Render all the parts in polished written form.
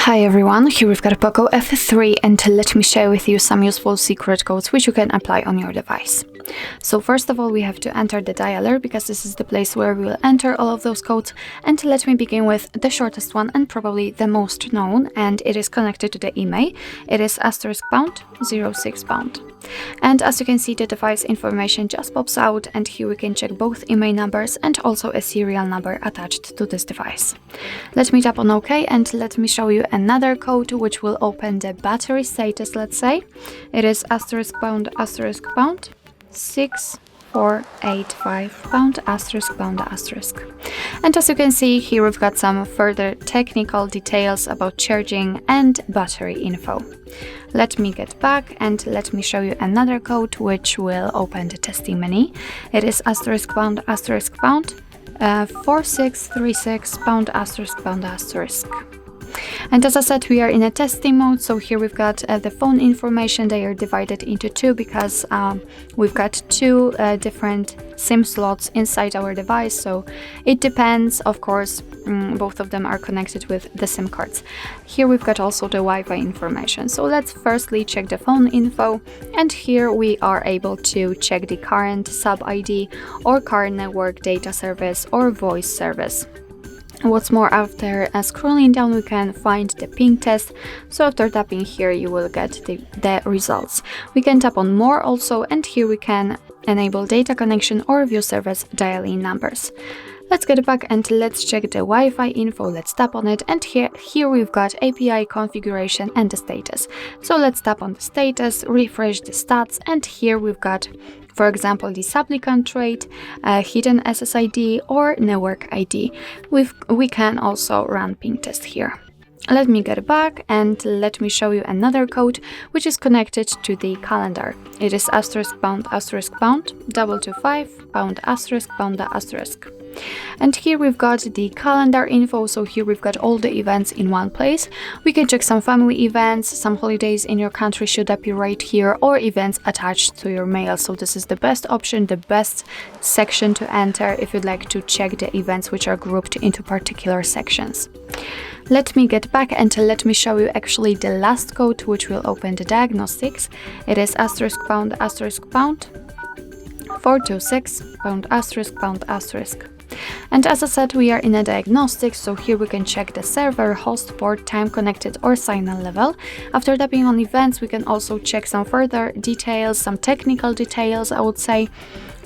Hi everyone, here we've got a POCO F3 and let me share with you some useful secret codes which you can apply on your device. So first of all, we have to enter the dialer because this is the place where we will enter all of those codes, and let me begin with the shortest one and probably the most known, and it is connected to the email. It is *#06#. And as you can see, the device information just pops out, and here we can check both email numbers and also a serial number attached to this device. Let me tap on OK and let me show you another code which will open the battery status, let's say. It is *##. 6485 ###. And as you can see, here we've got some further technical details about charging and battery info. Let me get back and let me show you another code which will open the testing menu. It is *##, 4636 ###. And as I said, we are in a testing mode, so here we've got the phone information. They are divided into two because we've got two different SIM slots inside our device, so it depends, of course. Both of them are connected with the SIM cards. Here we've got also the Wi-Fi information. So let's firstly check the phone info, and here we are able to check the current sub-ID or car network data service or voice service. What's more, after scrolling down, we can find the ping test. So after tapping here, you will get the results. We can tap on more also, and here we can enable data connection or view service dialing numbers. Let's get back and let's check the Wi-Fi info. Let's tap on it, and here we've got API configuration and the status. So let's tap on the status, refresh the stats, and here we've got, for example, the supplicant rate, hidden SSID or network ID. We can also run ping test here. Let me get back and let me show you another code which is connected to the calendar. It is *##, 225 *##. And here we've got the calendar info, so here we've got all the events in one place. We can check some family events, some holidays in your country should appear right here, or events attached to your mail. So this is the best option, the best section to enter if you'd like to check the events which are grouped into particular sections. Let me get back and let me show you actually the last code which will open the diagnostics. It is *##, 426 *##. And as I said, we are in a diagnostics, so here we can check the server, host, port, time connected or signal level. After tapping on events, we can also check some further details, some technical details, I would say.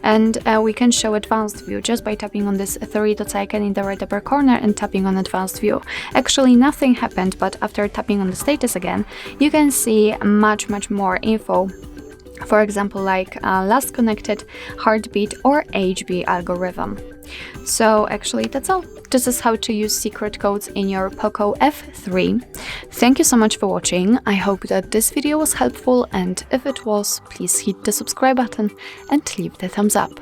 And we can show advanced view just by tapping on this three dots icon in the right upper corner and tapping on advanced view. Actually, nothing happened, but after tapping on the status again, you can see much more info. For example, like last connected, heartbeat or HB algorithm. So actually that's all. This is how to use secret codes in your POCO F3. Thank you so much for watching. I hope that this video was helpful, and if it was, please hit the subscribe button and leave the thumbs up.